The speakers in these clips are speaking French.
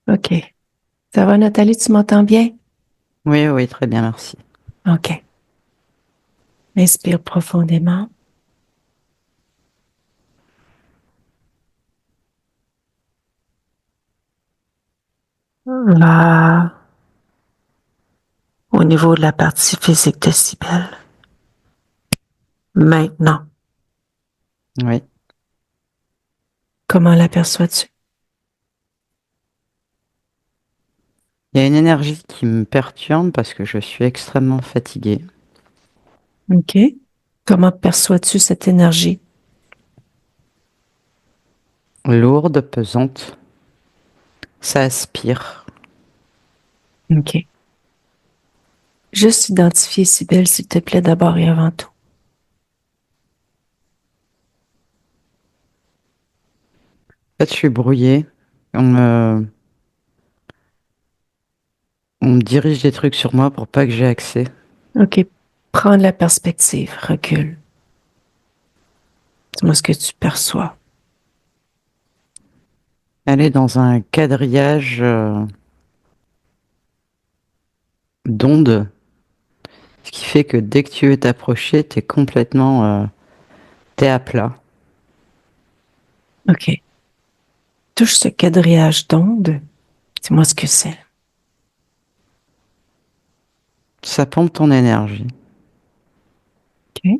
OK. Ça va, Nathalie, tu m'entends bien? Oui, oui, très bien, merci. OK. Inspire profondément. Là, au niveau de la partie physique de Cybèle. Maintenant, Oui. comment l'aperçois-tu? Il y a une énergie qui me perturbe parce que je suis extrêmement fatigué. OK. Comment perçois-tu cette énergie? Lourde, pesante. Ça aspire. OK. Juste identifier Cybèle, s'il te plaît, d'abord et avant tout. En fait, je suis brouillé. On me dirige des trucs sur moi pour pas que j'ai accès. OK. Prends la perspective. Recule. Dis-moi ce que tu perçois. Elle est dans un quadrillage d'ondes, ce qui fait que dès que tu veux t'approcher, t'es complètement, t'es à plat. OK. Touche ce quadrillage d'ondes. Dis-moi ce que c'est. Ça pompe ton énergie. OK.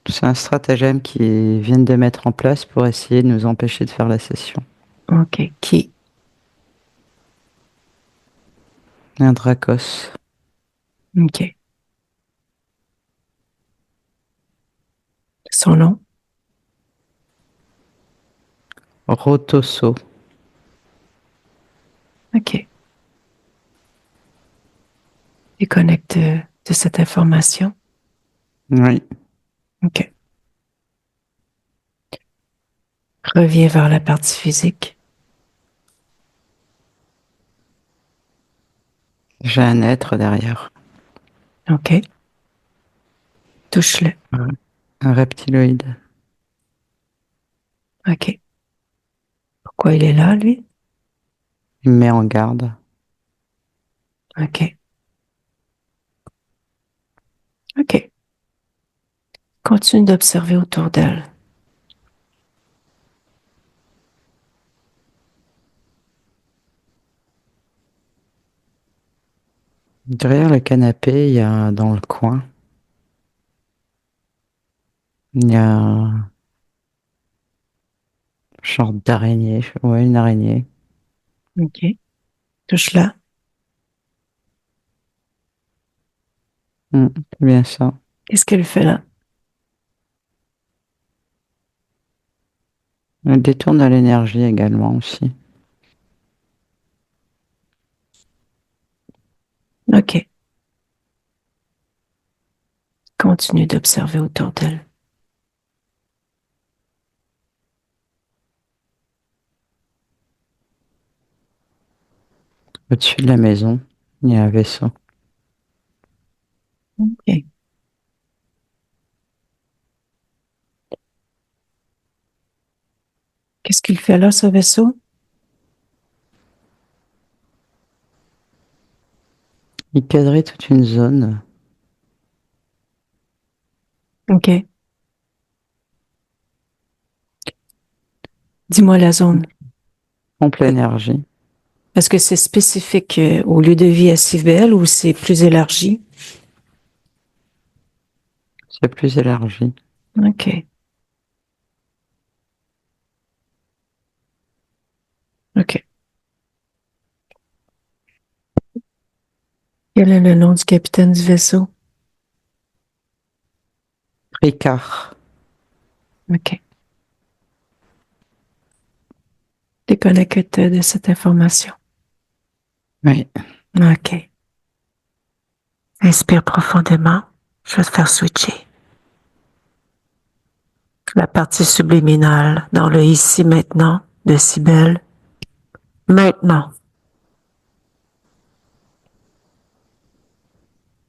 C'est un stratagème qu'ils viennent de mettre en place pour essayer de nous empêcher de faire la session. OK. Qui? Un Dracos. OK. Son nom? Rotoso. OK. Déconnecte de cette information. Oui. OK. Reviens vers la partie physique. J'ai un être derrière. OK. Touche-le. Ouais. Un reptiloïde. OK. Pourquoi il est là, lui? Il me met en garde. OK. OK. Continue d'observer autour d'elle. Derrière le canapé, il y a dans le coin, il y a un genre d'araignée. Ouais, une araignée. OK. Touche-la. C'est bien ça. Qu'est-ce qu'elle fait là? Elle détourne de l'énergie également aussi. OK. Continue d'observer autour d'elle. Au-dessus de la maison, il y a un vaisseau. OK. Qu'est-ce qu'il fait là, ce vaisseau? Il cadrait toute une zone OK. Dis-moi la zone. en pleine énergie. Est-ce que c'est spécifique au lieu de vie à Cybèle ou c'est plus élargi? C'est plus élargi. OK. OK. Quel est le nom du capitaine du vaisseau? Ricard. OK. Déconnecte de cette information. Oui. OK. Inspire profondément. Je vais te faire switcher. La partie subliminale dans le ici maintenant de Cybèle. Maintenant.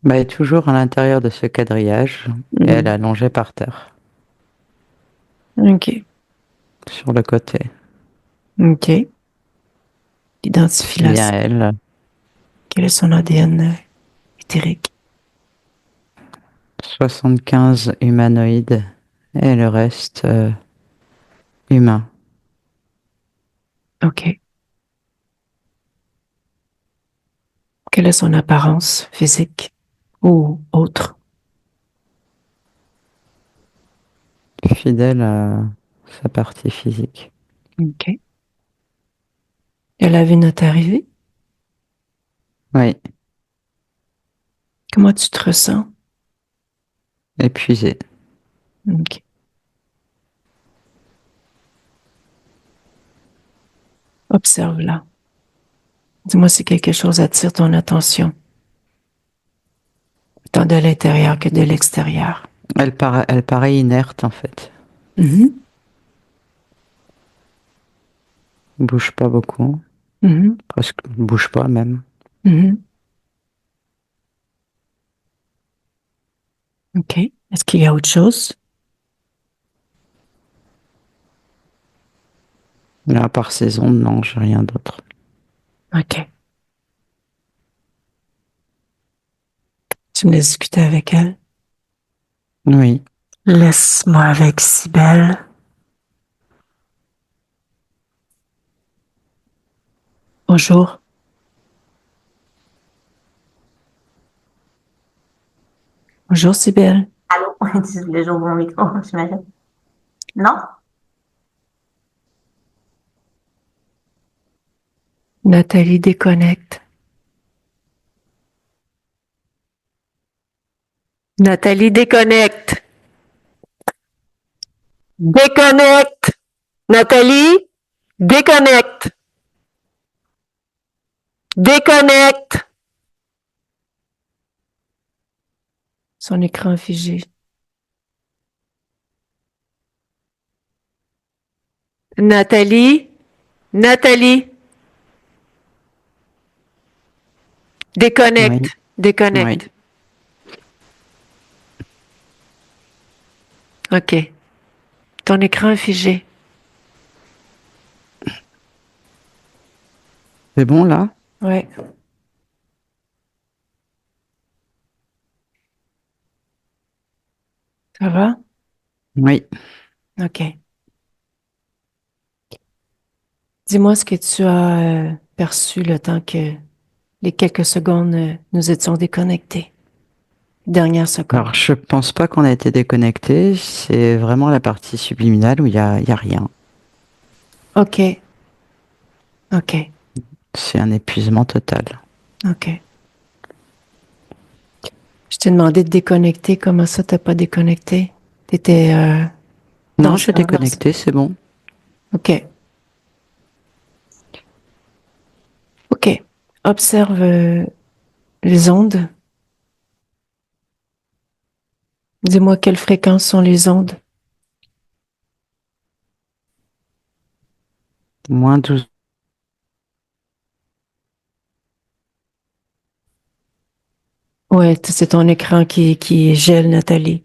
Bah, elle est toujours à l'intérieur de ce quadrillage et elle est Mm. allongée par terre, OK. sur le côté. OK. Identifie C'est la. bien elle. Quel est son ADN éthérique? 75 humanoïdes et le reste humain. OK. Quelle est son apparence physique ou autre? Fidèle à sa partie physique. OK. Elle a vu notre arrivée? Oui, Comment tu te ressens? épuisé. OK. Observe-la. Dis-moi si quelque chose attire ton attention, tant de l'intérieur que de l'extérieur. Elle paraît inerte en fait. Mhm, Bouge pas beaucoup. mhm, Presque bouge pas même. mhm. OK. Est-ce qu'il y a autre chose? Là, à part ces ondes, non, j'ai rien d'autre. OK. Tu me laisses discuter avec elle? Oui. Laisse-moi avec Cybèle. Bonjour. Bonjour, Cybèle. Allô? Désolée, j'ouvre mon micro, j'imagine. Non? Nathalie déconnecte. Nathalie déconnecte. Déconnecte. Nathalie déconnecte. Déconnecte. Son écran figé. Nathalie, Nathalie, Oui. déconnecte, Oui. déconnecte. OK. Ton écran est figé. C'est bon là? Ouais. Ça va? Oui. OK. Dis-moi ce que tu as perçu le temps que les quelques secondes nous étions déconnectés. Dernière seconde. Alors, je pense pas qu'on a été déconnecté. C'est vraiment la partie subliminale où il y a rien. OK. OK. C'est un épuisement total. OK. Je t'ai demandé de déconnecter. Comment ça, t'as pas déconnecté? T'étais dans Non, le j'ai déconnecté, c'est bon. OK. OK. Observe les ondes. Dis-moi quelle fréquence sont les ondes. -12. Ouais, c'est ton écran qui gèle, Nathalie.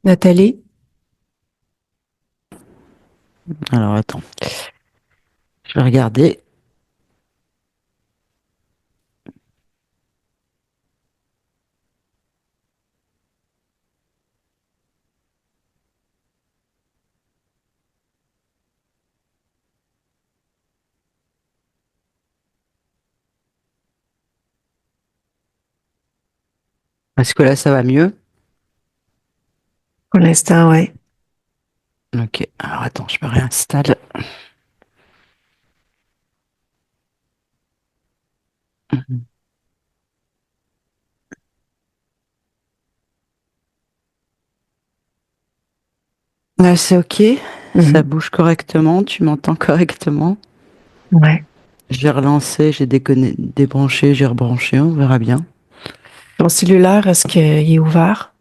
Nathalie? Alors, attends. Je vais regarder. Est-ce que là, ça va mieux? Pour l'instant, ouais. Ok. Alors, attends, je me réinstalle. Là, c'est ok. Ça Mhm. bouge correctement. Tu m'entends correctement. Ouais. J'ai relancé, débranché, j'ai rebranché. On verra bien. Ton cellulaire, est-ce qu'il est ouvert?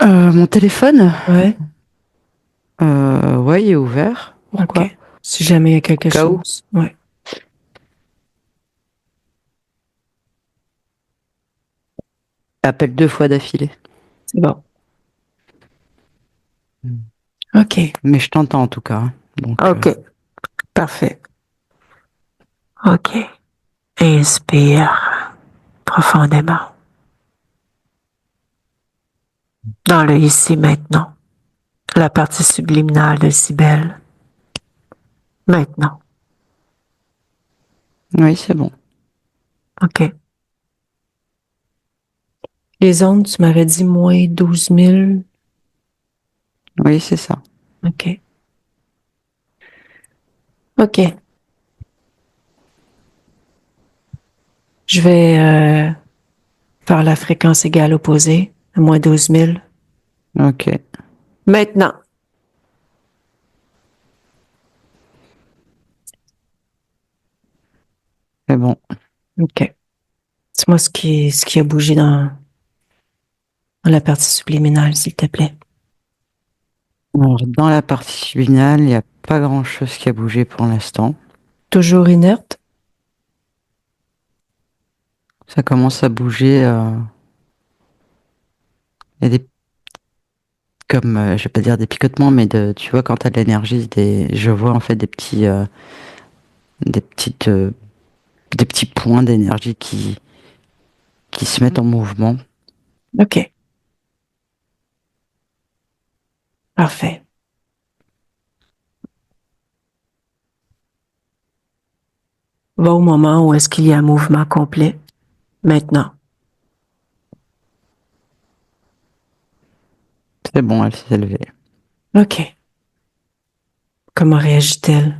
Mon téléphone? Ouais. Ouais, il est ouvert. OK. Pourquoi? Si jamais il y a Au quelque cas où. chose. Ouais. Appelle 2 fois d'affilée. C'est bon. OK. Mais je t'entends en tout cas, hein. Donc, OK. Parfait. OK. Inspire profondément. Dans le ici maintenant. La partie subliminale de Cybèle. Maintenant. oui, c'est bon. OK. Les ondes, tu m'avais dit moins 12 000. Oui, c'est ça. OK. OK. Je vais faire la fréquence égale opposée à moins 12 000. Ok, Maintenant. c'est bon. OK. Dis-moi ce qui a bougé dans la partie subliminale, s'il te plaît. Alors, dans la partie subliminale, il n'y a pas grand-chose qui a bougé pour l'instant. Toujours inerte? Ça commence à bouger. Il y a des, comme, je vais pas dire des picotements, mais tu vois, quand tu as de l'énergie, je vois en fait des petites, des petits points d'énergie qui se mettent en mouvement. OK. Parfait. Va au moment où est-ce qu'il y a un mouvement complet. Maintenant. C'est bon, elle s'est élevée. OK. Comment réagit-elle?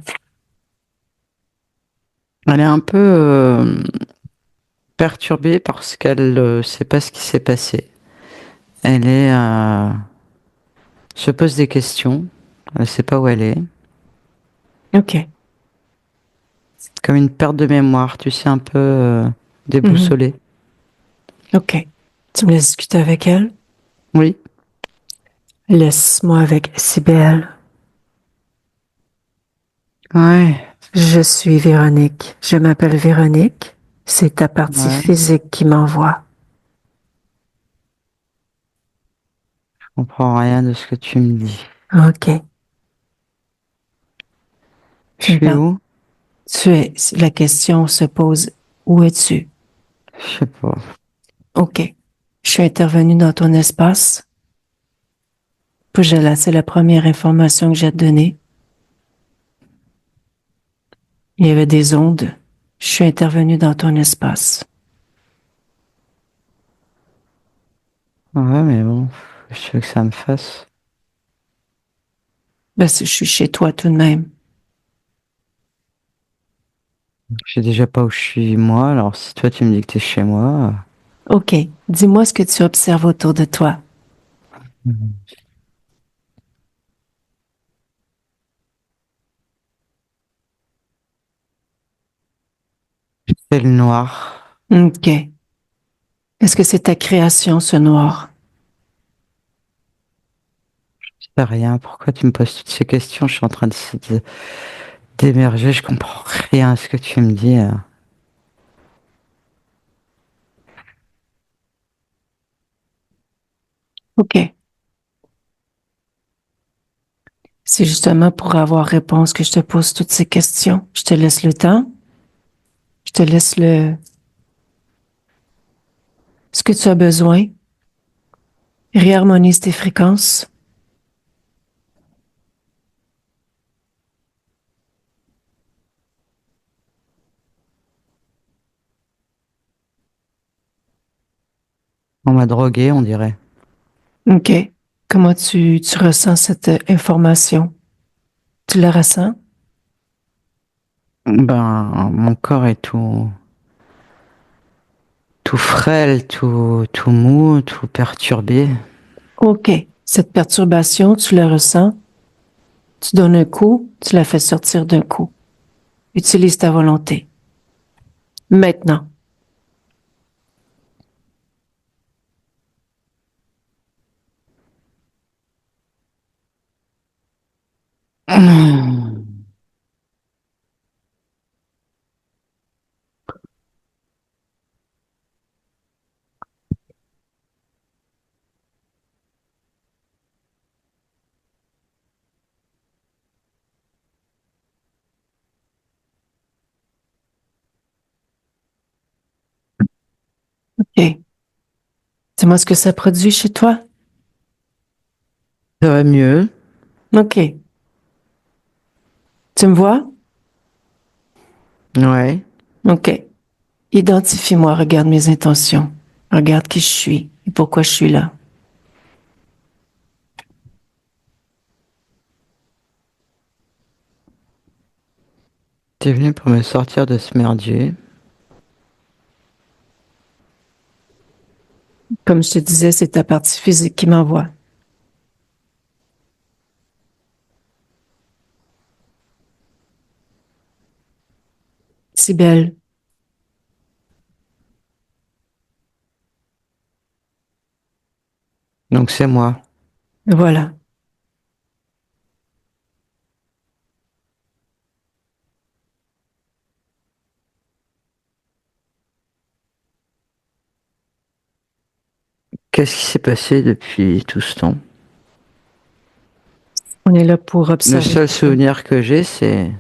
Elle est un peu perturbée parce qu'elle sait pas ce qui s'est passé. Elle se pose des questions. Elle sait pas où elle est. OK. Comme une perte de mémoire, tu sais, un peu Mhm. déboussolée. OK. Tu me laisses discuter avec elle? Oui. Laisse-moi avec Cybèle. Ouais. Je suis Véronique. Je m'appelle Véronique. C'est ta partie Ouais. physique qui m'envoie. Je comprends rien de ce que tu me dis. OK. Je Tu me suis parles. où? La question se pose, où es-tu? Je sais pas. OK. Je suis intervenue dans ton espace. C'est la première information que j'ai à te donner. Il y avait des ondes. Je suis intervenue dans ton espace. Ouais, mais bon, je veux que ça me fasse. Je suis chez toi tout de même. Je sais déjà pas où je suis moi, alors si toi tu me dis que t'es chez moi, OK. Dis-moi ce que tu observes autour de toi. c'est le noir. OK. Est-ce que c'est ta création, ce noir? Je sais rien. Pourquoi tu me poses toutes ces questions? Je suis en train d'émerger, je comprends rien à ce que tu me dis. OK. C'est justement pour avoir réponse que je te pose toutes ces questions. Je te laisse le temps. Je te laisse ce que tu as besoin. Réharmonise tes fréquences. On m'a drogué, on dirait. OK. Comment tu ressens cette information? Tu la ressens? Ben, mon corps est tout frêle, tout mou, tout perturbé. OK. Cette perturbation, tu la ressens? Tu donnes un coup, tu la fais sortir d'un coup. Utilise ta volonté. Maintenant. OK. Dis-moi ce que ça produit chez toi. Ça va mieux. OK. Tu me vois? Ouais. OK. Identifie-moi, regarde mes intentions. Regarde qui je suis et pourquoi je suis là. T'es venu pour me sortir de ce merdier. Comme je te disais, c'est ta partie physique qui m'envoie. Si belle. Donc c'est moi. Voilà. Qu'est-ce qui s'est passé depuis tout ce temps? On est là pour Le observer. seul souvenir que j'ai, c'est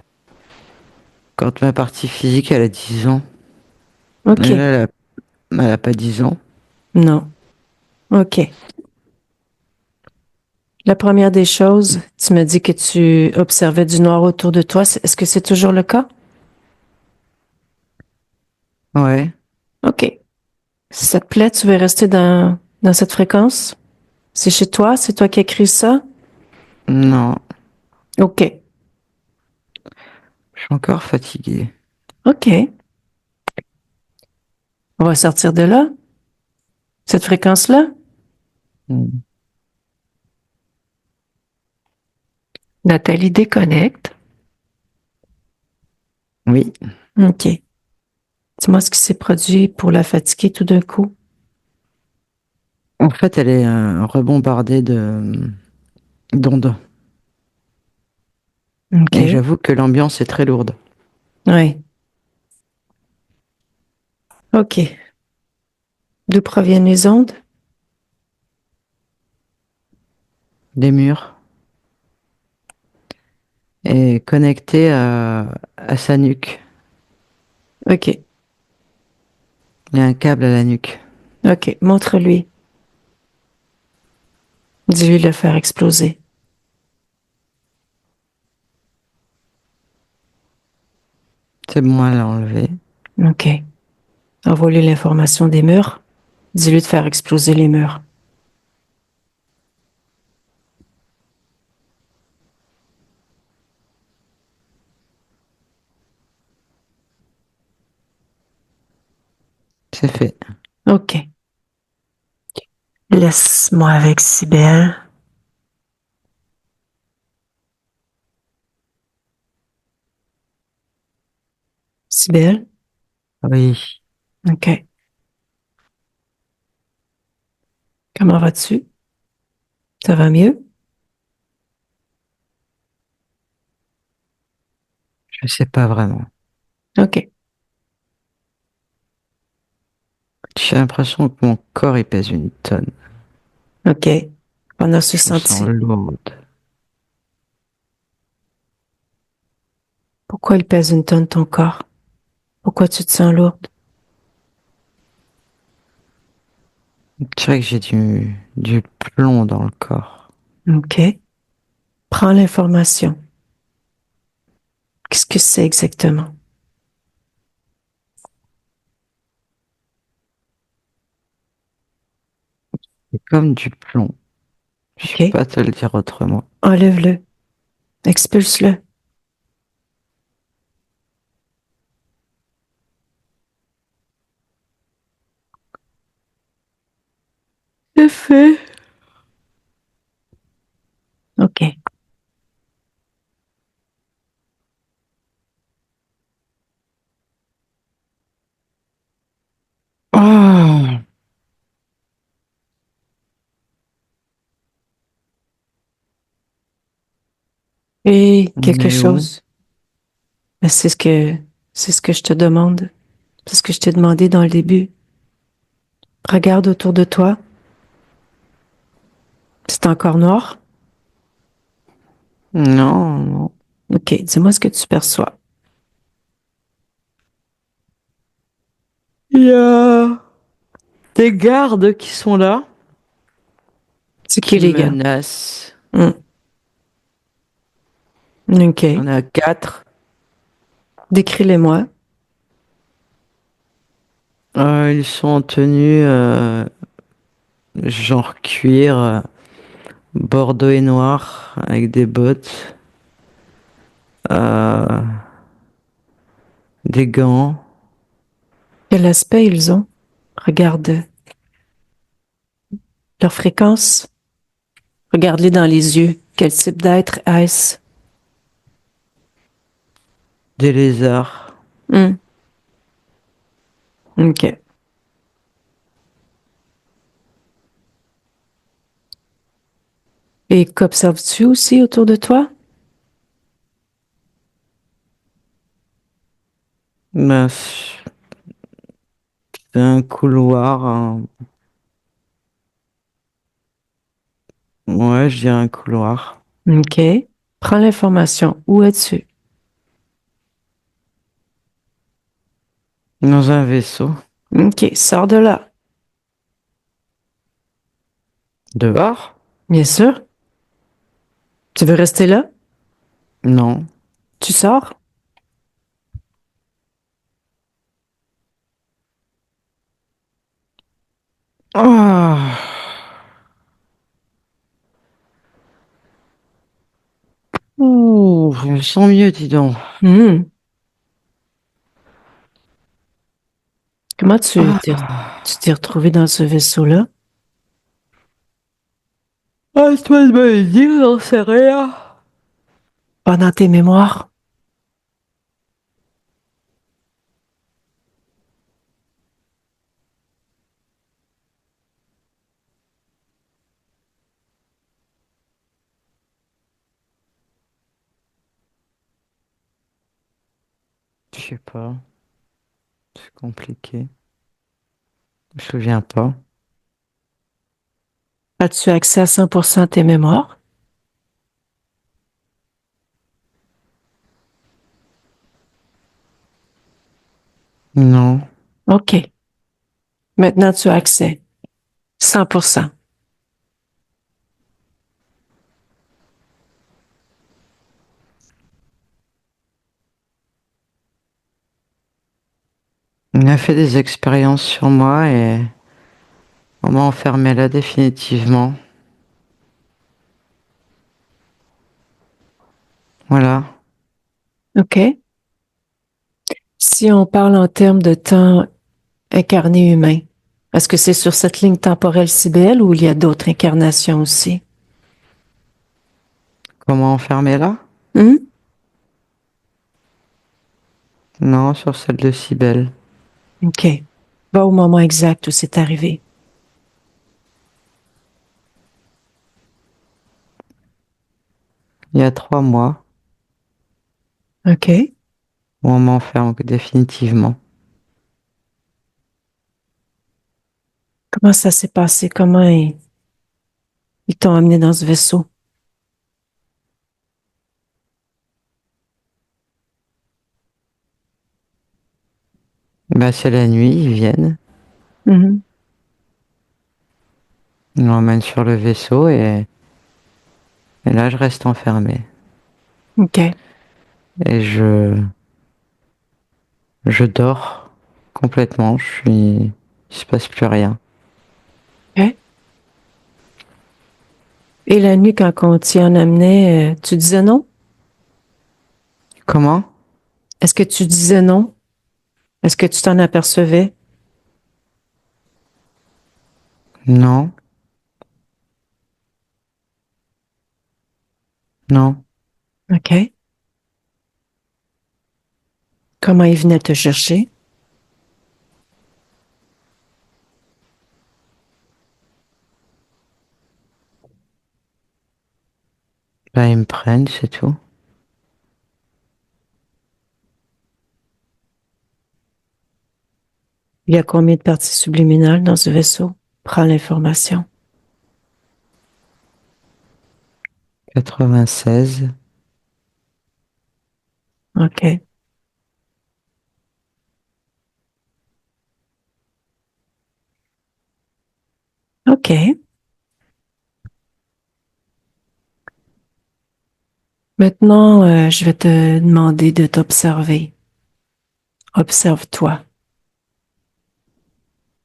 quand ma partie physique, elle a 10 ans. Et OK. là, elle a pas 10 ans. Non. OK. La première des choses, tu me dis que tu observais du noir autour de toi. Est-ce que c'est toujours le cas? Ouais. OK. Si ça te plaît, tu veux rester dans cette fréquence? C'est chez toi? C'est toi qui écris ça? Non. OK. Je suis encore fatigué. OK. On va sortir de là, cette fréquence-là. Mm. Nathalie déconnecte. Oui. OK. Dis-moi ce qui s'est produit pour la fatiguer tout d'un coup. En fait, elle est rebombardée d'ondes. Et OK. j'avoue que l'ambiance est très lourde. Oui. OK. D'où proviennent les ondes? Les murs. Et connectée à sa nuque. OK. Il y a un câble à la nuque. OK. Montre-lui. Dis-lui de le faire exploser. C'est bon, elle l'a enlevé. OK. Envoie-lui l'information des murs. Dis-lui de faire exploser les murs. C'est fait. OK. Laisse-moi avec Cybèle. Cybèle? Oui. OK. Comment vas-tu? Ça va mieux? Je sais pas vraiment. OK. J'ai l'impression que mon corps, il pèse une tonne. OK. On a ce Je me sens senti. lourde. Pourquoi il pèse une tonne ton corps? Pourquoi tu te sens lourde? Je dirais que j'ai du plomb dans le corps. OK. Prends l'information. Qu'est-ce que c'est exactement? C'est comme du plomb. Je sais OK. pas te le dire autrement. Enlève-le. Expulse-le. C'est fait. OK. Oh, Et on quelque est où? chose. Mais c'est ce que je te demande. C'est ce que je t'ai demandé dans le début. Regarde autour de toi. C'est encore noir? Non, non. OK. Dis-moi ce que tu perçois. Il y a des gardes qui sont là, C'est qui qui les gars? menacent. Hmm. OK. On a quatre. Décris-les-moi. Ils sont en tenue genre cuir, bordeaux et noir, avec des bottes, euh, des gants. Quel aspect ils ont? Regarde leur fréquence. Regarde-les dans les yeux. Quel type d'être est-ce? Des lézards. Hmm. OK. Et qu'observes-tu aussi autour de toi? Ben, c'est un couloir. Ouais, je dirais un couloir. OK. Prends l'information. Où es-tu? Dans un vaisseau. OK. Sors de là. Dehors? Bien sûr. Tu veux rester là? Non. Tu sors? Ah. Ouh, je me sens mieux, dis donc. Hmm. Comment Ah. tu t'es retrouvé dans ce vaisseau-là? Ah, toi de me le dire, j'en sais rien. Pendant tes mémoires? Je sais pas. C'est compliqué. Je me souviens pas. As-tu accès à 100% à tes mémoires? Non. OK. Maintenant, tu as accès. 100%. On a fait des expériences sur moi et on m'a enfermé là définitivement. Voilà. OK. Si on parle en termes de temps incarné humain, est-ce que c'est sur cette ligne temporelle si belle ou il y a d'autres incarnations aussi? Comment enfermé là? Hmm? Non, sur celle de Cybèle. OK. Va au moment exact où c'est arrivé. Il y a 3 mois OK. où on m'enferme définitivement. Comment ça s'est passé? Ils t'ont amené dans ce vaisseau? Bah, c'est la nuit, ils viennent. Mhm. Ils m'emmènent sur le vaisseau et là, je reste enfermé. OK. Et je dors complètement. Il se passe plus rien. OK. Et la nuit, quand on t'y en amenait, tu disais non? Comment? Est-ce que tu disais non? Est-ce que tu t'en apercevais? Non, non. OK. Comment ils venaient te chercher? Bah, ils me prennent, c'est tout. Il y a combien de parties subliminales dans ce vaisseau? Prends l'information. 96. OK. OK. Maintenant, je vais te demander de t'observer. Observe-toi.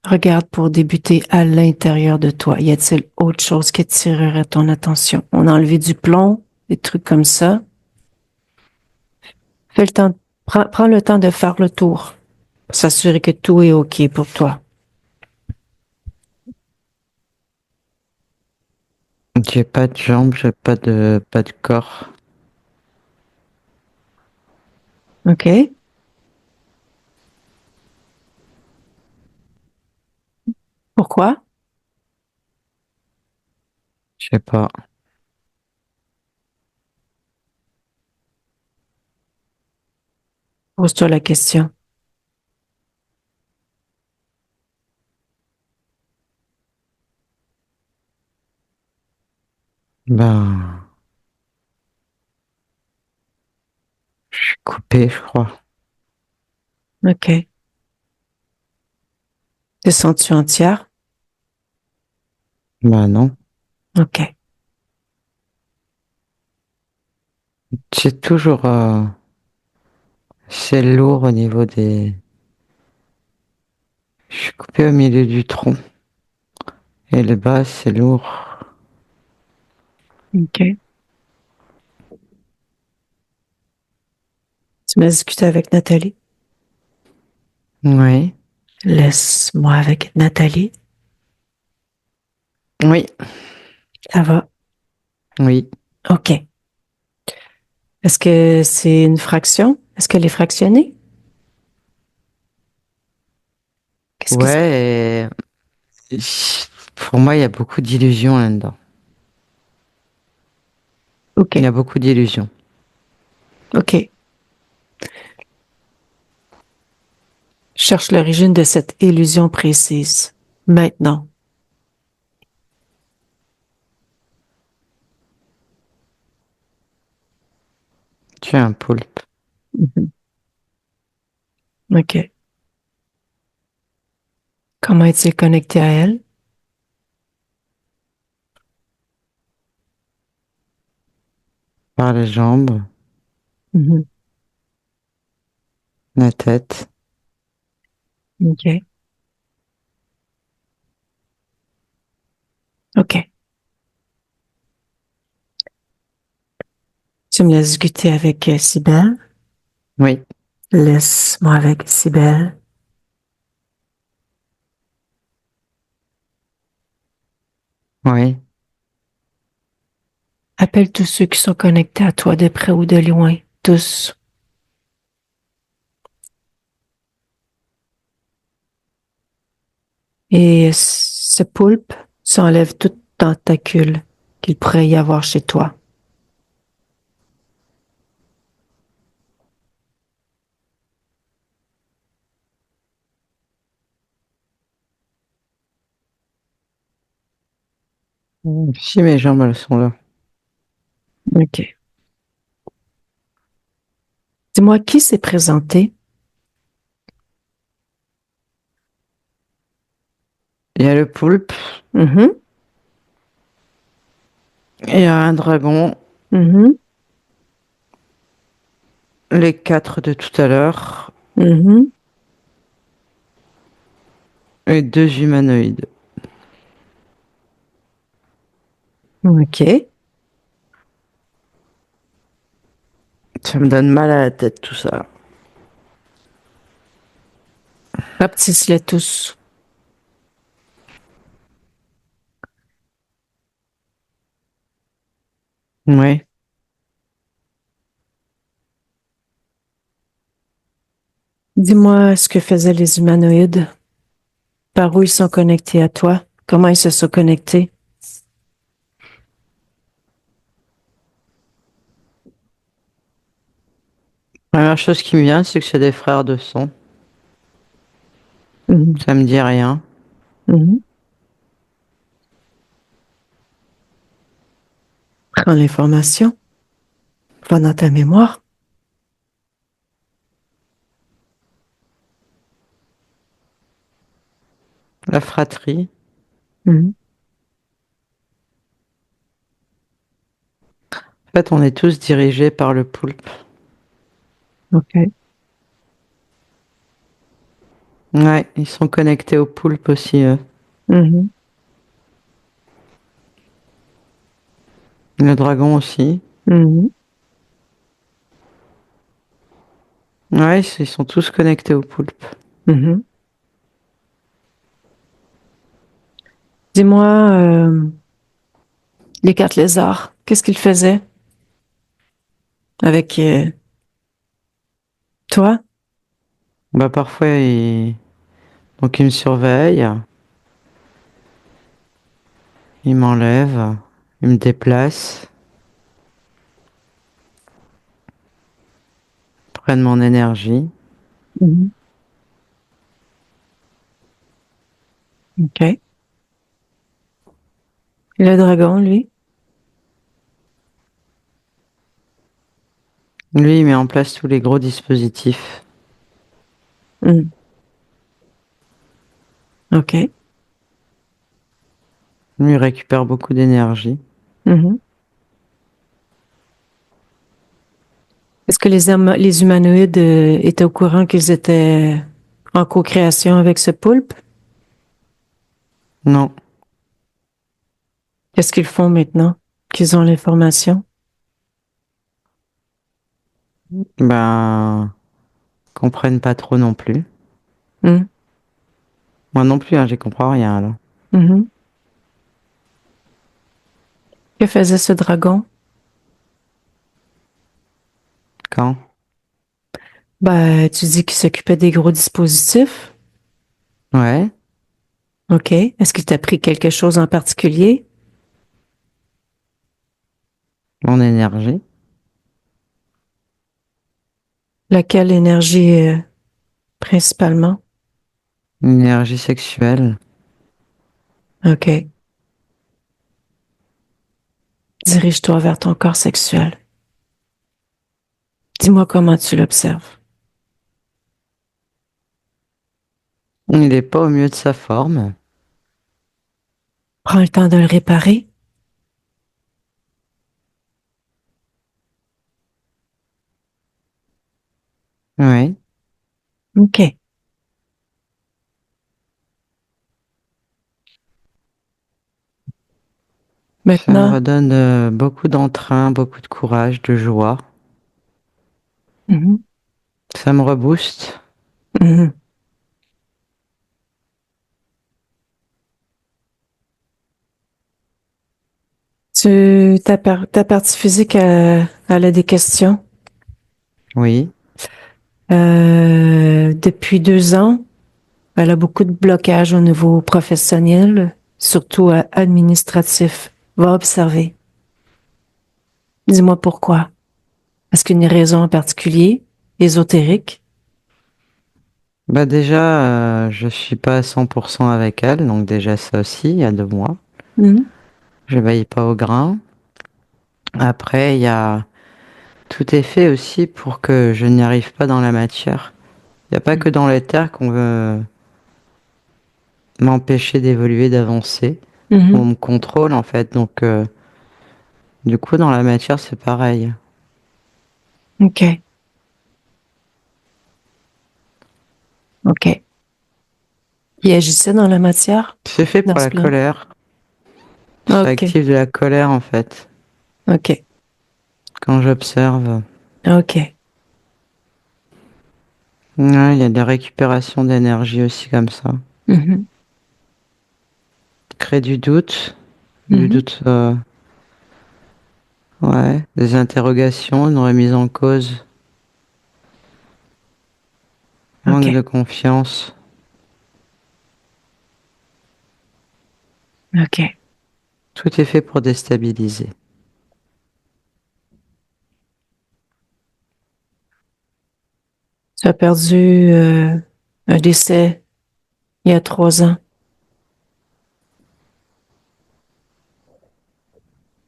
Regarde pour débuter à l'intérieur de toi. Y a-t-il autre chose qui attirerait ton attention? On a enlevé du plomb, des trucs comme ça. Fais le temps, prends le temps de faire le tour pour s'assurer que tout est OK pour toi. J'ai pas de jambes, j'ai pas de corps. OK? Pourquoi? Je sais pas. Pose-toi la question. Ben, je suis coupé, je crois. OK. Te sens-tu entière? Ben non. OK. C'est toujours, c'est lourd au niveau des. Je suis coupé au milieu du tronc. Et le bas, c'est lourd. OK. Tu m'as discuté avec Nathalie? Oui. Laisse-moi avec Nathalie. Oui. Ça va. Oui. OK. Est-ce que c'est une fraction? Est-ce qu'elle est fractionnée? Qu'est-ce que c'est? Ouais. Pour moi, il y a beaucoup d'illusions là-dedans. Il y OK. a beaucoup d'illusions. OK. Cherche l'origine de cette illusion précise. Maintenant. Tu es un poulpe. Mhm. OK. Comment est-il connecté à elle? Par les jambes, Mhm. la tête. OK. OK. Tu me laisses discuter avec Cybèle. Oui. Laisse-moi avec Cybèle. Oui. Appelle tous ceux qui sont connectés à toi de près ou de loin. Tous. Et ce poulpe s'enlève tout tentacule qu'il pourrait y avoir chez toi. Si mes jambes, elles sont là. OK. Dis-moi qui s'est présenté. Il y a le poulpe, Mhm. il y a un dragon, Mhm. les quatre de tout à l'heure Mhm. et deux humanoïdes. OK. Ça me donne mal à la tête, tout ça. Baptise-les tous. Oui. Dis-moi ce que faisaient les humanoïdes. Par où ils sont connectés à toi? Comment ils se sont connectés? Première chose qui me vient, c'est que c'est des frères de sang. Mhm. Ça me dit rien. Mhm. Prends l'information. Va dans ta mémoire. La fratrie. Mhm. En fait, on est tous dirigés par le poulpe. OK. Ouais, ils sont connectés au poulpe aussi, eux. Mhm. Le dragon aussi. Mhm. Ouais, ils sont tous connectés au poulpe. Mhm. Dis-moi, les quatre lézards, qu'est-ce qu'ils faisaient avec toi? Bah parfois, donc ils me surveillent, ils m'enlèvent, ils me déplacent, prennent mon énergie. Mhm. OK. Et le dragon, lui? Lui, il met en place tous les gros dispositifs. Mhm. OK. Lui, il récupère beaucoup d'énergie. Mhm. Est-ce que les humanoïdes étaient au courant qu'ils étaient en co-création avec ce poulpe? Non, Qu'est-ce qu'ils font maintenant qu'ils ont l'information? ben, comprennent pas trop non plus. Mhm. Moi non plus, hein, j'y comprends rien, là. Mhm. Que faisait ce dragon? Quand? Ben, tu dis qu'il s'occupait des gros dispositifs. Ouais, OK. Est-ce qu'il t'a pris quelque chose en particulier? mon énergie. Laquelle énergie principalement? Une énergie sexuelle. OK. Dirige-toi vers ton corps sexuel. Dis-moi comment tu l'observes. Il est pas au mieux de sa forme. Prends le temps de le réparer. Ouais, OK. ça me Maintenant, redonne beaucoup d'entrain, beaucoup de courage, de joie. mhm, Ça me rebooste. mhm. Ta partie physique, elle a des questions. Oui, Depuis 2 ans, elle a beaucoup de blocages au niveau professionnel, surtout administratif. Va observer. Dis-moi pourquoi. Est-ce qu'il y a une raison en particulier, ésotérique? bah déjà, je suis pas à 100% avec elle, donc déjà ça aussi, il y a 2 mois. Mhm, Je veille pas au grain. Après, il y a tout est fait aussi pour que je n'y arrive pas dans la matière. Il n'y a pas que dans l'éther qu'on veut m'empêcher d'évoluer, d'avancer. On mhm. me contrôle en fait, donc du coup dans la matière c'est pareil. OK. OK. Il agissait dans la matière, C'est fait dans pour ce la plan? colère. Ça OK. active de la colère en fait. OK. Quand j'observe, OK. ouais, il y a des récupérations d'énergie aussi comme ça. Mhm, Crée du mhm. doute, ouais, des interrogations, une remise en cause, manque OK. de confiance. OK. Tout est fait pour déstabiliser. Tu as perdu un décès il y a 3 ans.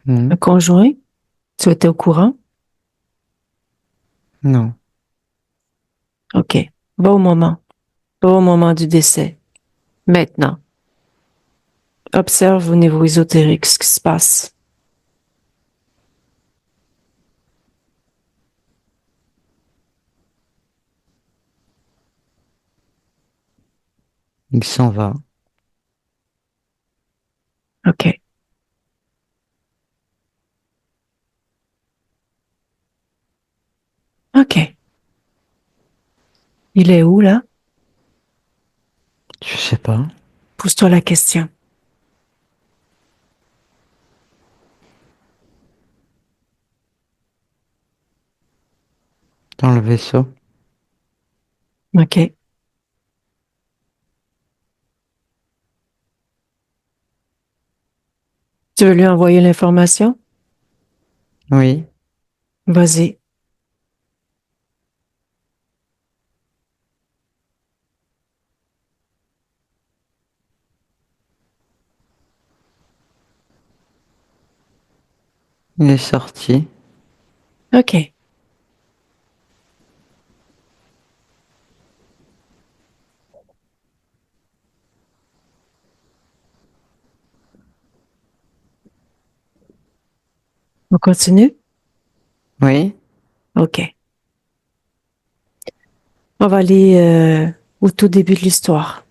Un Mhm. conjoint? Tu étais au courant? Non. OK. Va au moment. Va au moment du décès. Maintenant. Observe au niveau ésotérique ce qui se passe. Il s'en va. OK. OK. Il est où, là? Je sais pas. Pose-toi la question. Dans le vaisseau. OK. Tu veux lui envoyer l'information? Oui. Vas-y. Il est sorti. OK. On continue? Oui. OK. On va aller au tout début de l'histoire.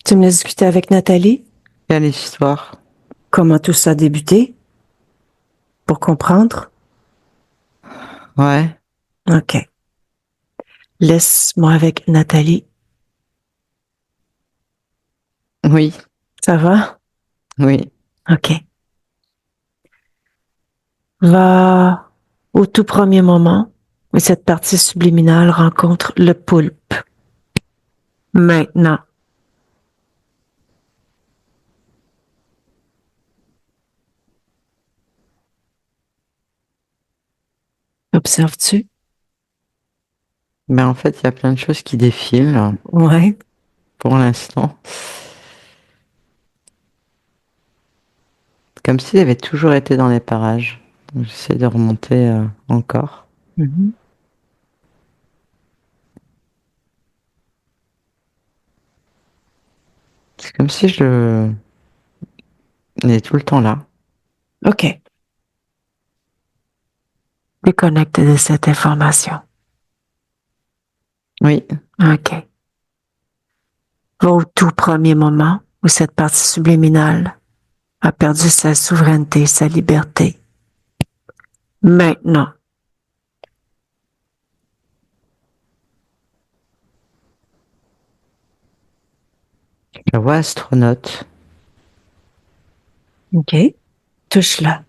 Tu me laisses discuter avec Nathalie? Quelle histoire? Comment tout ça a débuté? Pour comprendre? Ouais. OK. Laisse-moi avec Nathalie. Oui. Ça va? Oui. OK. Va au tout premier moment où cette partie subliminale rencontre le poulpe. Maintenant. Observes-tu? Mais en fait, il y a plein de choses qui défilent Ouais. pour l'instant. Comme s'il avait toujours été dans les parages. Donc, j'essaie de remonter encore. Mhm. C'est comme si il est tout le temps là. OK. Déconnecte de cette information. Oui. OK. Va au tout premier moment où cette partie subliminale a perdu sa souveraineté, sa liberté. Maintenant. Je la vois astronaute. OK. Touche-la.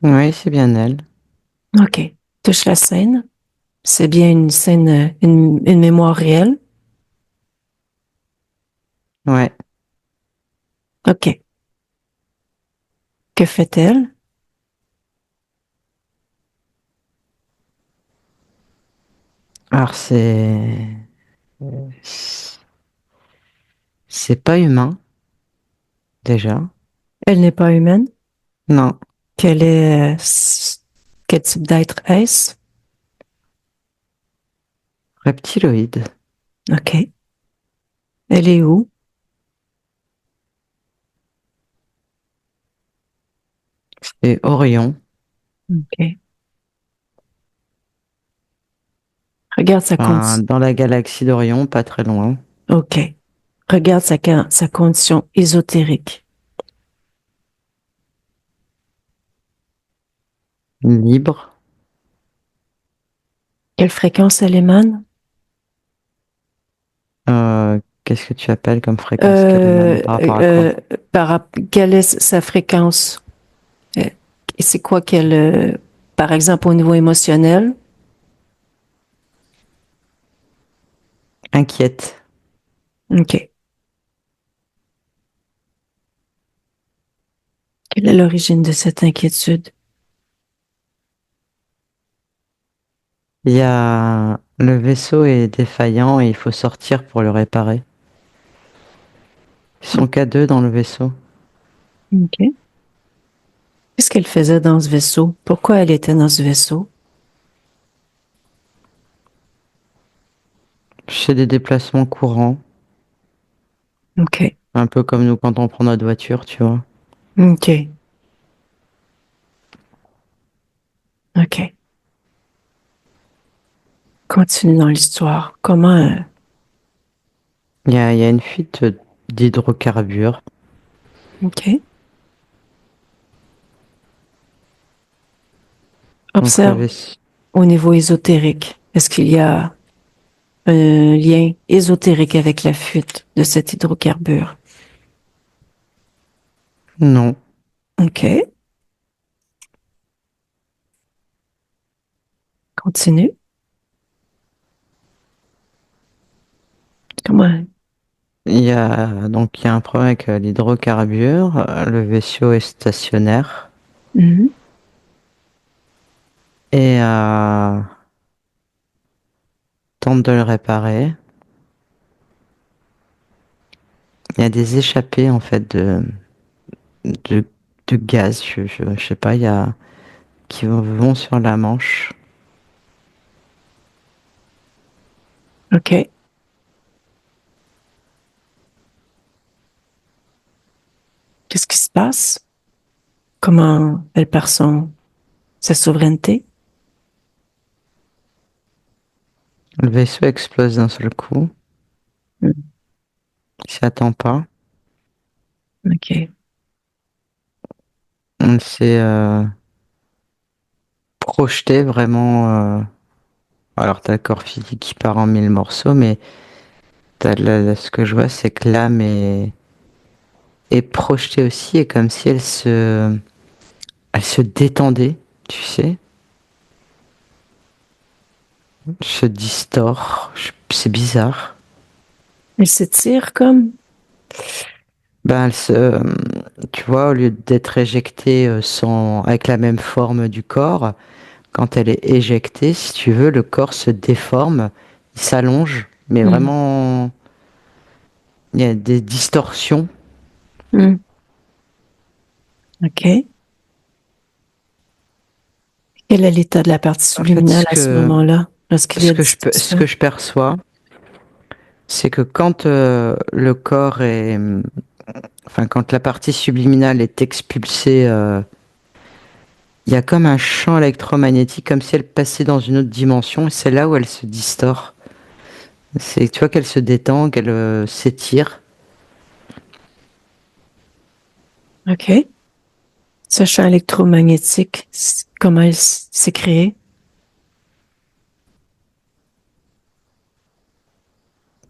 Oui, c'est bien elle. OK. Touche la scène. C'est bien une scène, une mémoire réelle. Ouais. OK. Que fait-elle? Alors c'est pas humain déjà. Elle n'est pas humaine. Non. Quel est, quel type d'être est-ce? Reptiloïde. OK. Elle est où? C'est Orion. OK. Regarde sa Enfin, condition. dans la galaxie d'Orion, pas très loin. OK. Regarde sa condition ésotérique. Libre. Quelle fréquence elle émane? Qu'est-ce que tu appelles comme fréquence qu'elle émane Euh, par rapport à quoi? euh, quelle est sa fréquence? Euh, et c'est quoi qu'elle, par exemple, au niveau émotionnel? Inquiète. OK. Quelle est l'origine de cette inquiétude? Il y a le vaisseau est défaillant et il faut sortir pour le réparer. Ils sont qu'à deux dans le vaisseau. OK. Qu'est-ce qu'elle faisait dans ce vaisseau? Pourquoi elle était dans ce vaisseau? C'est des déplacements courants, OK. un peu comme nous quand on prend notre voiture, tu vois. OK. OK. Continue dans l'histoire. Comment... Il y a une fuite d'hydrocarbures. OK. Donc le Observe vaisseau. au niveau ésotérique. Est-ce qu'il y a un lien ésotérique avec la fuite de cet hydrocarbure? Non. OK. Continue. Comment? Il y a un problème avec l'hydrocarbure. Le vaisseau est stationnaire. Mhm. Et tente de le réparer. Il y a des échappées en fait de, de gaz, je sais pas, qui vont sur la Manche. OK. Qu'est-ce qui se passe? Comment elle perd sa souveraineté? Le vaisseau explose d'un seul coup. Mm. Il s'y attend pas. OK. On s'est projeté vraiment. Alors t'as le corps physique qui part en mille morceaux, mais ce que je vois, c'est que l'âme est projetée aussi, et comme si elle se détendait, tu sais, se distord. C'est bizarre. Elle s'étire comme? Ben, tu vois, au lieu d'être éjectée avec la même forme du corps, quand elle est éjectée, si tu veux, le corps se déforme, il s'allonge, mais Mm. vraiment, il y a des distorsions. Mm. OK. Quel est l'état de la partie En fait, subliminale à ce moment-là, lorsqu'il y a ce distorsion? que je perçois, c'est que quand le corps est, enfin, quand la partie subliminale est expulsée, il y a comme un champ électromagnétique, comme si elle passait dans une autre dimension, et c'est là où elle se distord. Tu vois qu'elle se détend, qu'elle s'étire. OK. Ce champ électromagnétique, comment il s'est créé?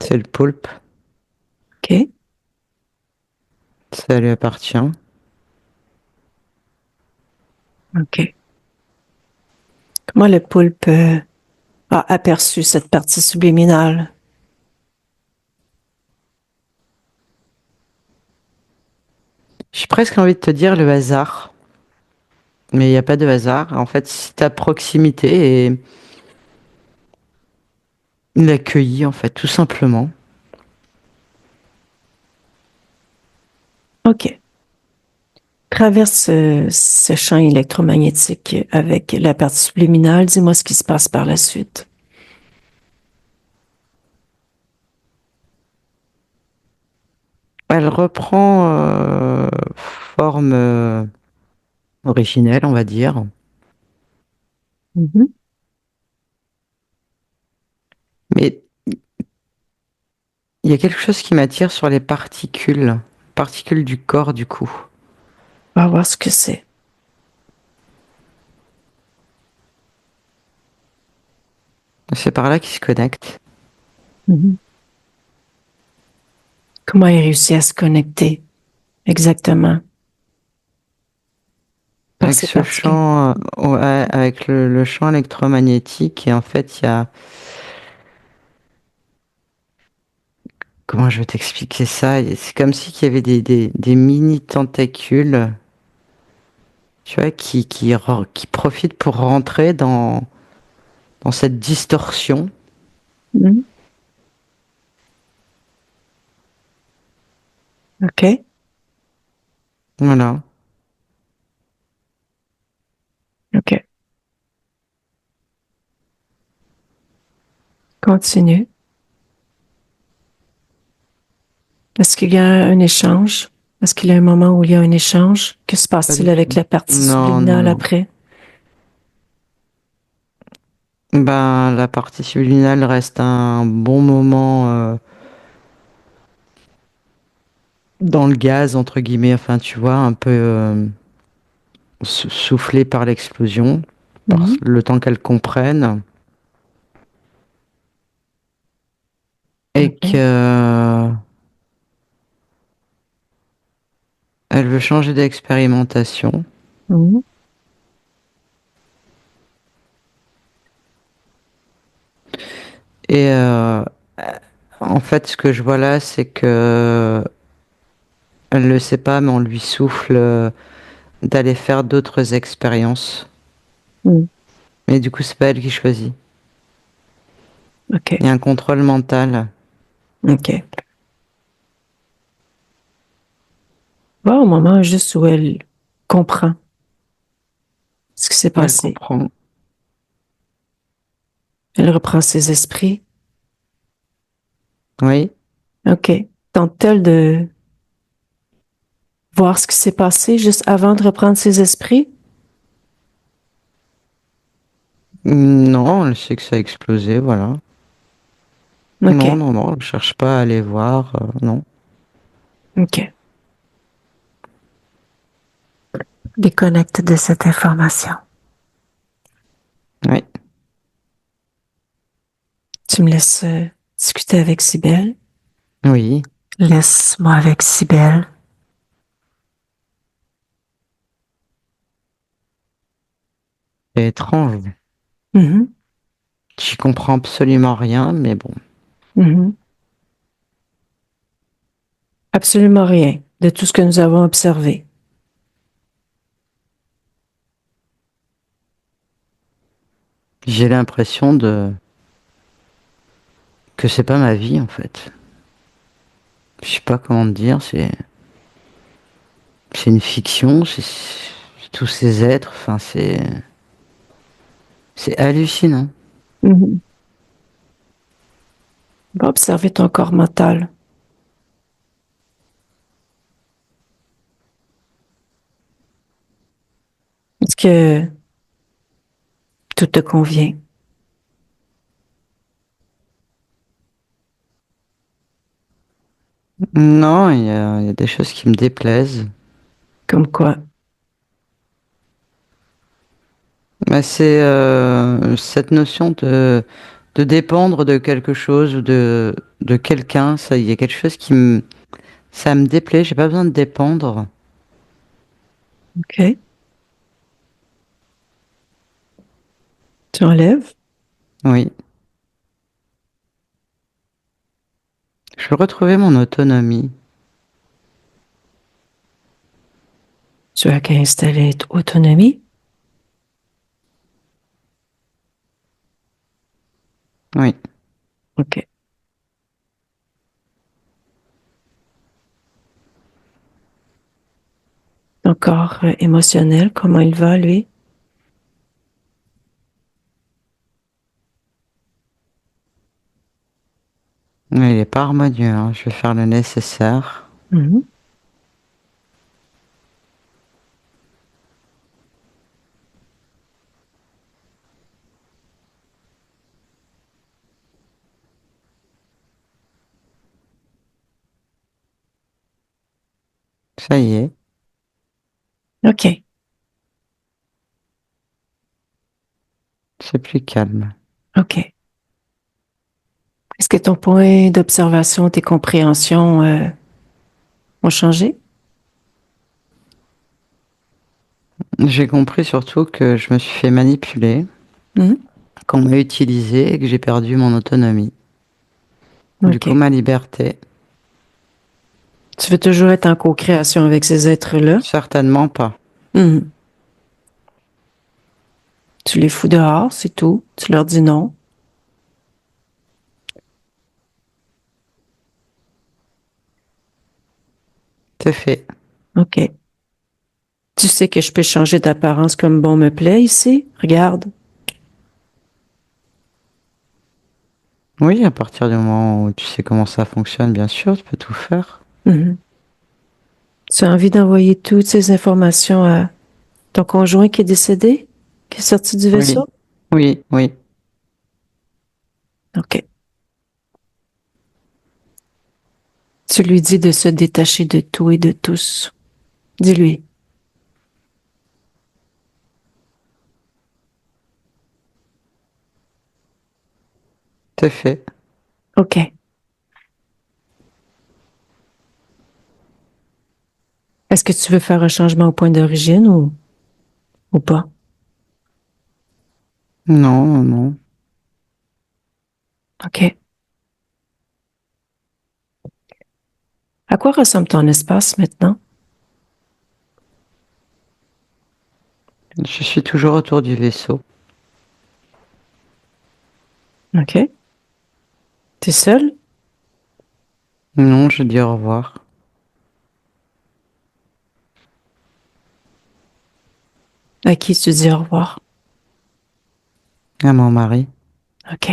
C'est le poulpe, OK. ça lui appartient. OK. Comment le poulpe a aperçu cette partie subliminale? J'ai presque envie de te dire le hasard, mais il n'y a pas de hasard. En fait, c'est ta proximité et l'accueillir, en fait, tout simplement. OK. Traverse ce champ électromagnétique avec la partie subliminale. Dis-moi ce qui se passe par la suite. Elle reprend forme originelle, on va dire. Mhm. Mais il y a quelque chose qui m'attire sur les particules du corps, du coup. On va voir ce que c'est. C'est par là qu'ils se connectent. Mhm. Comment il réussit à se connecter exactement par Avec ces ce particules? champ, ouais, avec le champ électromagnétique, et en fait, il y a, comment je vais t'expliquer ça? C'est comme si qu'il y avait des mini tentacules, tu vois, qui profitent pour rentrer dans cette distorsion. Mhm. OK. Voilà. OK. Continue. Est-ce qu'il y a un échange? Est-ce qu'il y a un moment où il y a un échange? Que se Pas passe-t-il du avec tout. la partie Non, non, subliminale non. après? Ben, la partie subliminale reste un bon moment dans le gaz, entre guillemets, enfin, tu vois, un peu soufflé par l'explosion, par Mhm. le temps qu'elle comprenne, et que OK. elle veut changer d'expérimentation. Mhm. Et en fait, ce que je vois là, c'est que elle le sait pas, mais on lui souffle d'aller faire d'autres expériences. Mhm. Mais du coup, c'est pas elle qui choisit. OK. Il y a un contrôle mental. OK. Va au moment juste où elle comprend ce qui s'est Elle passé. comprend. Elle reprend ses esprits. Oui. OK. Tente-t-elle de voir ce qui s'est passé juste avant de reprendre ses esprits? Non, elle sait que ça a explosé, voilà. Non, OK. non, non, je cherche pas à aller voir, non. OK. Déconnecte de cette information. Oui, Tu me laisses discuter avec Cybèle. oui, Laisse-moi avec Cybèle. c'est étrange. Mhm. J'y comprends absolument rien, mais bon. Mhm. Absolument rien de tout ce que nous avons observé. J'ai l'impression de que c'est pas ma vie en fait. Je sais pas comment te dire, c'est une fiction, c'est tous ces êtres, enfin c'est hallucinant. Mhm. Va observer ton corps mental. Est-ce que tout te convient? Non, il y a des choses qui me déplaisent. Comme quoi? Mais c'est cette notion de dépendre de quelque chose ou de quelqu'un, ça, il y a quelque chose ça me déplaît, j'ai pas besoin de dépendre. OK. Tu enlèves. Oui. Je veux retrouver mon autonomie. Tu as qu'à installer autonomie. Oui. OK. Ton corps émotionnel, comment il va, lui? Mais il est pas harmonieux, hein. Je vais faire le nécessaire. Mhm. Ça y est, OK. c'est plus calme. OK. Est-ce que ton point d'observation, tes compréhensions ont changé? J'ai compris surtout que je me suis fait manipuler, Mhm. qu'on m'a utilisé et que j'ai perdu mon autonomie. Du coup, OK. ma liberté, Tu veux toujours être en co-création avec ces êtres-là? certainement pas. Mhm. Tu les fous dehors, c'est tout. Tu leur dis non. C'est fait. OK. Tu sais que je peux changer d'apparence comme bon me plaît ici? Regarde. Oui, à partir du moment où tu sais comment ça fonctionne, bien sûr, tu peux tout faire. Mhm. Tu as envie d'envoyer toutes ces informations à ton conjoint qui est décédé, qui est sorti du Oui, vaisseau? oui, oui. OK. Tu lui dis de se détacher de tout et de tous. Dis-lui. C'est fait. OK. Est-ce que tu veux faire un changement au point d'origine ou pas? Non, non, non. OK. À quoi ressemble ton espace maintenant? Je suis toujours autour du vaisseau. OK. T'es seul? Non, je dis au revoir. À qui tu dis au revoir? À mon mari. OK.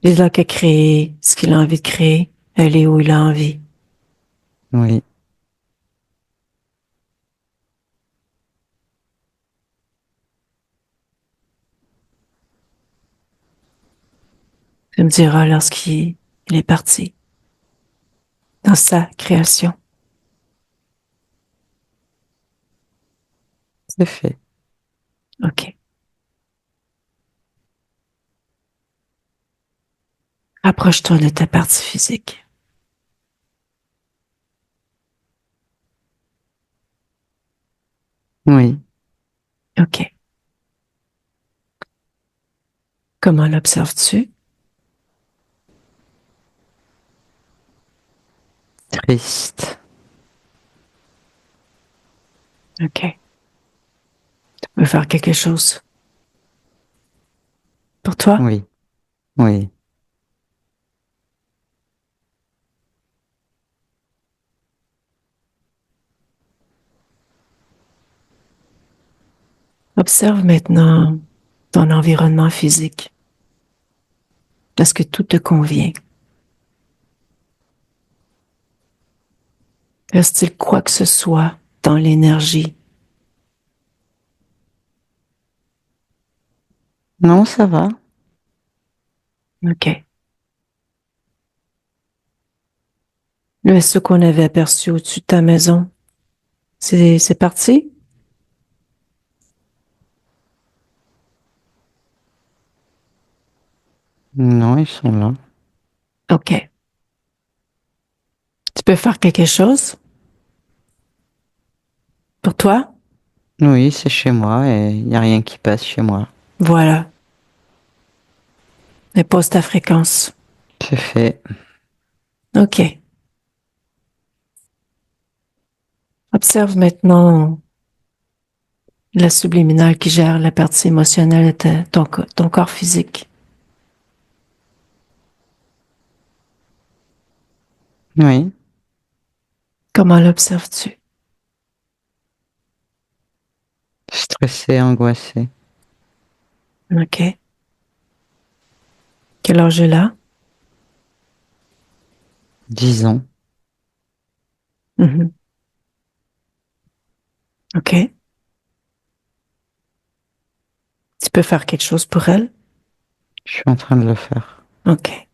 Il a qu'à créer ce qu'il a envie de créer, aller où il a envie. Oui. Tu me diras il est parti dans sa création. C'est fait. OK. Approche-toi de ta partie physique. Oui. OK. Comment l'observes-tu? Triste. OK. Tu peux faire quelque chose pour toi? Oui. Oui. Observe maintenant ton environnement physique. Est-ce que tout te convient? Reste-t-il quoi que ce soit dans l'énergie? Non, ça va. OK. Le vaisseau qu'on avait aperçu au-dessus de ta maison, c'est parti? Non, ils sont là. OK. Tu peux faire quelque chose pour toi? Oui, c'est chez moi et il n'y a rien qui passe chez moi. Voilà. Et pose ta fréquence. C'est fait. OK. Observe maintenant la subliminale qui gère la partie émotionnelle de ton corps physique. Oui. Comment l'observes-tu? Stressé, angoissé. OK. Quel âge est là? 10 ans. Mhm. OK. Tu peux faire quelque chose pour elle? Je suis en train de le faire. OK.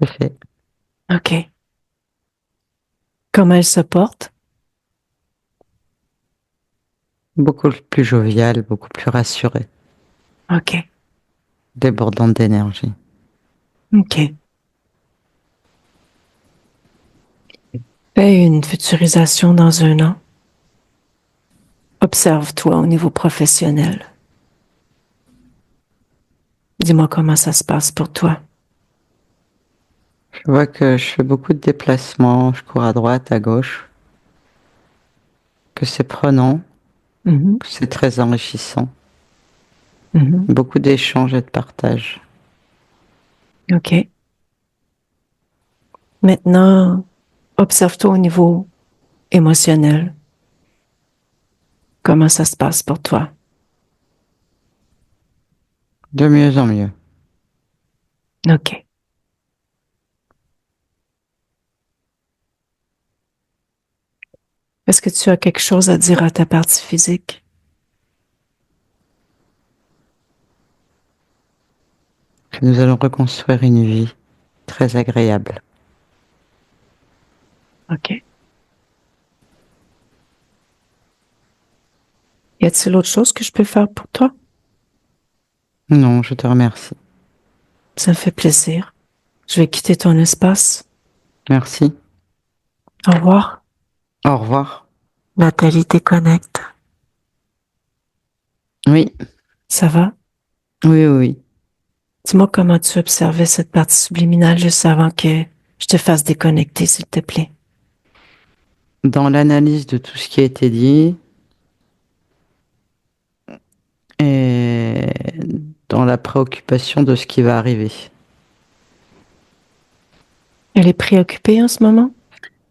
C'est fait. OK. Comment elle se porte? Beaucoup plus jovial, beaucoup plus rassuré. OK. Débordante d'énergie. OK. Fais une futurisation dans un an. Observe-toi au niveau professionnel. Dis-moi comment ça se passe pour toi. Je vois que je fais beaucoup de déplacements. Je cours à droite, à gauche. Que c'est prenant. Mhm. Que c'est très enrichissant. Mhm. Beaucoup d'échanges et de partage. OK. Maintenant, observe-toi au niveau émotionnel. Comment ça se passe pour toi? De mieux en mieux. OK. Est-ce que tu as quelque chose à dire à ta partie physique? Que nous allons reconstruire une vie très agréable. OK. Y a-t-il autre chose que je peux faire pour toi? Non, je te remercie. Ça me fait plaisir. Je vais quitter ton espace. Merci. Au revoir. Au revoir. Nathalie déconnecte. Oui, Ça va? oui, oui, oui. Dis-moi comment tu observais cette partie subliminale juste avant que je te fasse déconnecter, s'il te plaît. Dans l'analyse de tout ce qui a été dit et dans la préoccupation de ce qui va arriver. Elle est préoccupée en ce moment?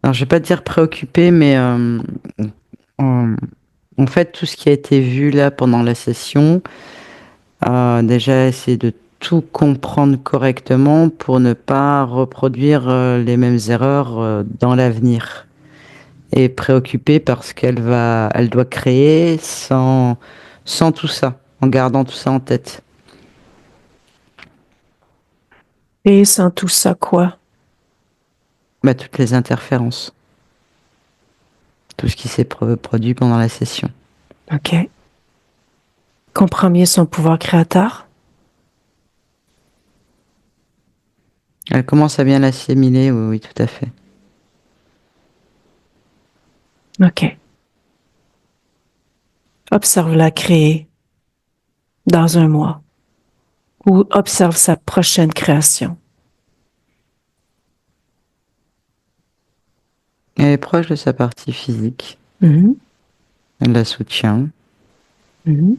Alors, je vais pas dire préoccupé, mais en fait, tout ce qui a été vu là pendant la session, déjà essayer de tout comprendre correctement pour ne pas reproduire les mêmes erreurs dans l'avenir. Et préoccupée parce elle doit créer sans tout ça, en gardant tout ça en tête. Et sans tout ça, quoi? Bah, toutes les interférences. Tout ce qui s'est produit pendant la session. OK. Comprends mieux son pouvoir créateur? Elle commence à bien l'assimiler, oui, oui, tout à fait. OK. Observe-la créer dans un mois ou observe sa prochaine création. Elle est proche de sa partie physique. Mhm. Elle la soutient. Mhm.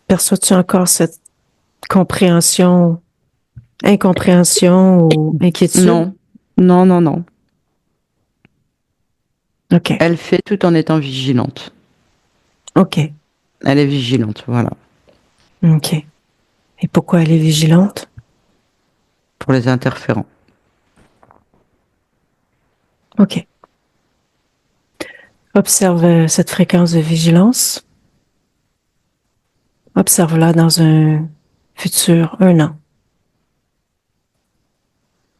Perçois-tu encore cette compréhension, incompréhension ou inquiétude? Non, non, non, non. OK. Elle fait tout en étant vigilante. OK. Elle est vigilante, voilà. OK. Et pourquoi elle est vigilante? Pour les interférents. OK. Observe cette fréquence de vigilance. Observe-la dans un futur, 1 an.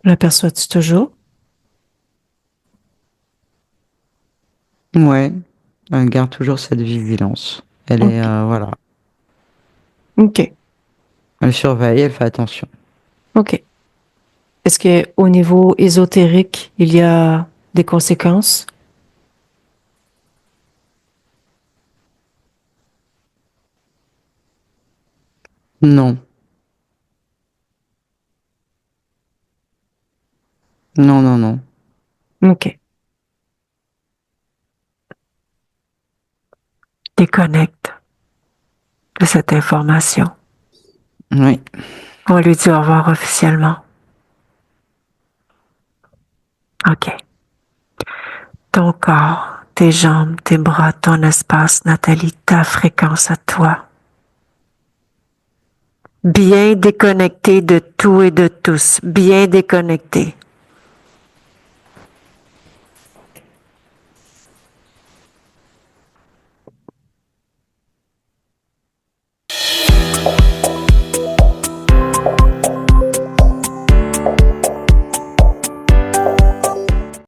L'aperçois-tu toujours? Ouais. Elle garde toujours cette vigilance. Elle est, voilà. OK. Elle surveille, elle fait attention. OK. Est-ce que au niveau ésotérique, il y a des conséquences? Non. Non, non, non. OK. Déconnecte de cette information. Oui. On va lui dire au revoir officiellement. OK. Ton corps, tes jambes, tes bras, ton espace, Nathalie, ta fréquence à toi. Bien déconnecté de tout et de tous. Bien déconnecté.